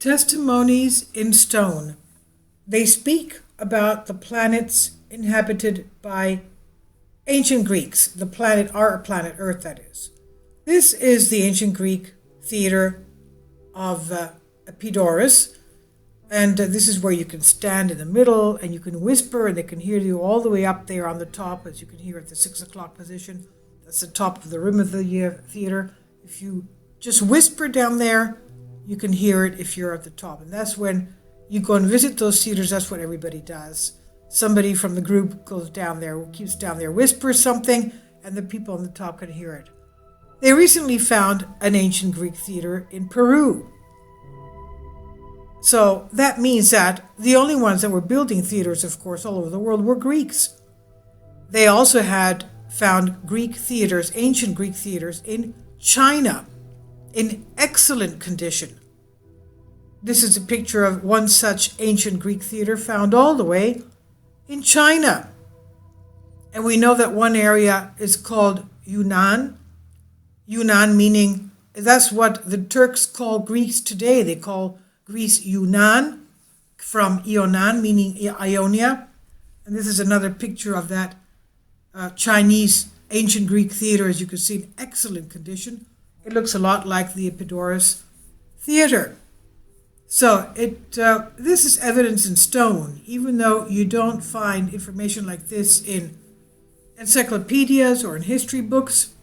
Testimonies in stone. They speak about the planets inhabited by ancient Greeks, the planet, our planet Earth, that is. This is the ancient Greek theater of Epidaurus, and this is where you can stand in the middle and you can whisper and they can hear you all the way up there on the top, as you can hear at the 6 o'clock position. That's the top of the rim of the theater. If you just whisper down there, you can hear it if you're at the top. And that's when you go and visit those theaters. That's what everybody does. Somebody from the group goes down there, keeps down there, whispers something, and the people on the top can hear it. They recently found an ancient Greek theater in Peru. So that means that the only ones that were building theaters, of course, all over the world were Greeks. They also had found Greek theaters, ancient Greek theaters in China, in excellent condition. This is a picture of one such ancient Greek theater found all the way in China. And we know that one area is called Yunnan. Yunnan meaning, that's what the Turks call Greece today. They call Greece Yunnan, from Ionan, meaning Ionia. And this is another picture of that Chinese ancient Greek theater, as you can see, in excellent condition. It looks a lot like the Epidaurus theater. So this is evidence in stone, even though you don't find information like this in encyclopedias or in history books.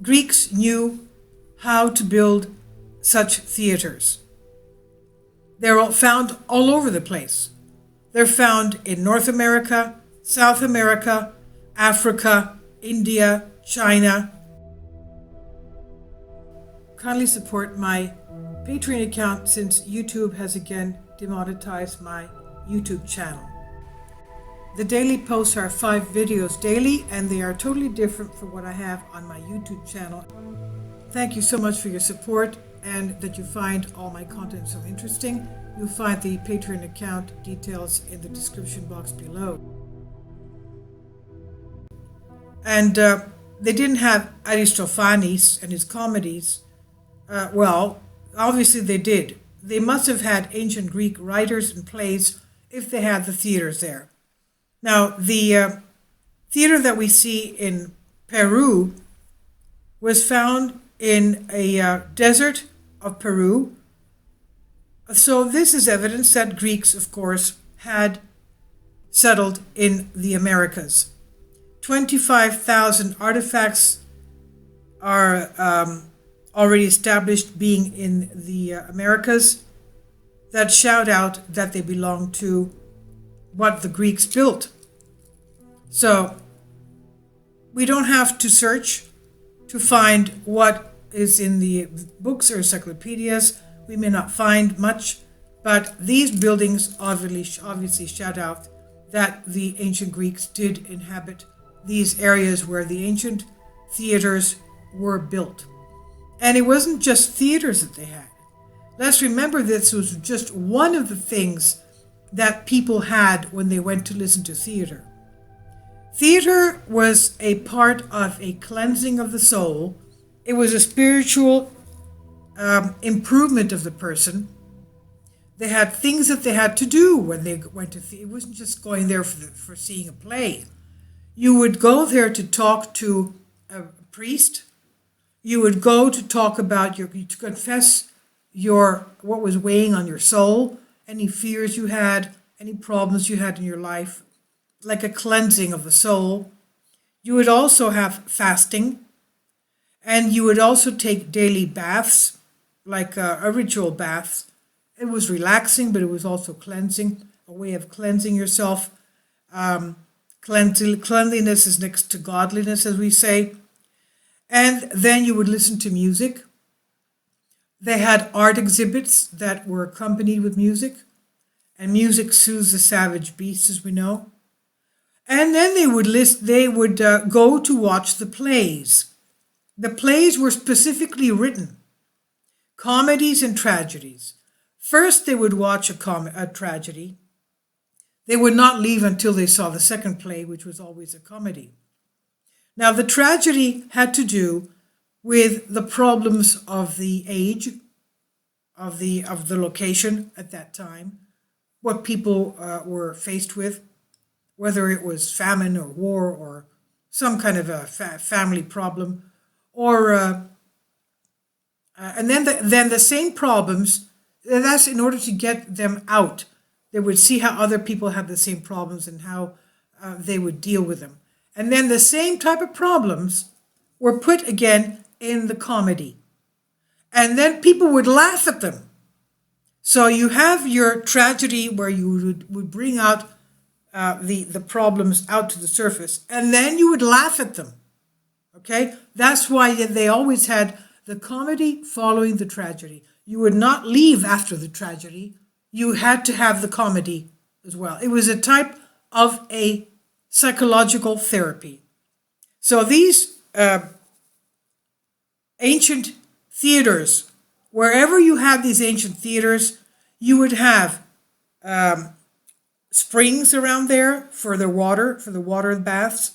Greeks knew how to build such theaters. They're all found all over the place. They're found in North America, South America, Africa, India, China. Kindly support my Patreon account since YouTube has again demonetized my YouTube channel. The daily posts are 5 videos daily, and they are totally different from what I have on my YouTube channel. Thank you so much for your support and that you find all my content so interesting. You'll find the Patreon account details in the description box below. And they didn't have Aristophanes and his comedies. Well, obviously they did. They must have had ancient Greek writers and plays if they had the theaters there. Now, the theater that we see in Peru was found in a desert of Peru. So this is evidence that Greeks, of course, had settled in the Americas. 25,000 artifacts are already established being in the Americas that shout out that they belong to what the Greeks built. So we don't have to search to find what is in the books or encyclopedias. We may not find much, but these buildings obviously shout out that the ancient Greeks did inhabit these areas where the ancient theaters were built. And it wasn't just theaters that they had. Let's remember this was just one of the things that people had when they went to listen to theater. Theater was a part of a cleansing of the soul. It was a spiritual improvement of the person. They had things that they had to do when they went to theater. It wasn't just going there for seeing a play. You would go there to talk to a priest. You would go to talk about to confess what was weighing on your soul, any fears you had, any problems you had in your life, like a cleansing of the soul. You would also have fasting, and you would also take daily baths, like a ritual bath. It was relaxing, but it was also cleansing, a way of cleansing yourself. Cleanliness is next to godliness, as we say. And then you would listen to music. They had art exhibits that were accompanied with music. And music soothes the savage beast, as we know. And then they would go to watch the plays. The plays were specifically written, comedies and tragedies. First, they would watch a tragedy. They would not leave until they saw the second play, which was always a comedy. Now, the tragedy had to do with the problems of the age, of the location at that time, what people were faced with, whether it was famine or war or some kind of a family problem, or and then the same problems. That's in order to get them out. They would see how other people had the same problems and how they would deal with them. And then the same type of problems were put again in the comedy. And then people would laugh at them. So you have your tragedy where you would bring out the problems out to the surface, and then you would laugh at them. Okay? That's why they always had the comedy following the tragedy. You would not leave after the tragedy. You had to have the comedy as well. It was a type of a psychological therapy. So these ancient theaters, wherever you had these ancient theaters, you would have springs around there for the water baths.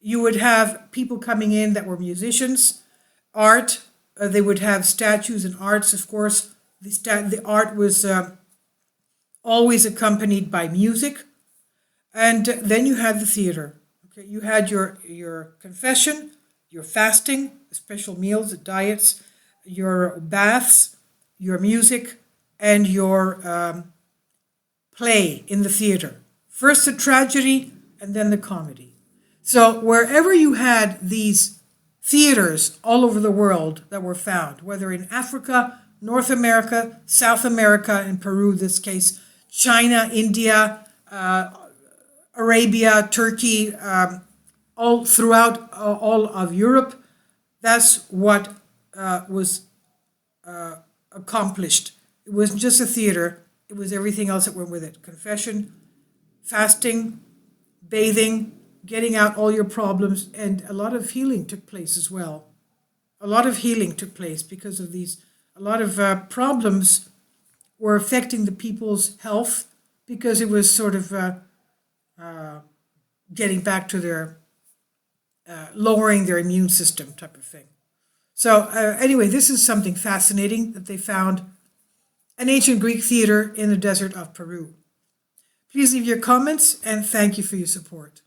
You would have people coming in that were musicians, art. They would have statues and arts, of course. The art was always accompanied by music. And then you had the theater. Okay, you had your confession, your fasting, special meals, diets, your baths, your music, and your play in the theater. First the tragedy, and then the comedy. So wherever you had these theaters all over the world that were found, whether in Africa, North America, South America, in Peru, this case, China, India, Arabia, Turkey, all throughout all of Europe, that's what was accomplished. It wasn't just a theater, it was everything else that went with it. Confession, fasting, bathing, getting out all your problems, and a lot of healing took place as well. A lot of healing took place because of these. A lot of problems were affecting the people's health because it was sort of getting back to their lowering their immune system type of thing. So anyway, this is something fascinating that they found an ancient Greek theater in the desert of Peru. Please leave your comments and thank you for your support.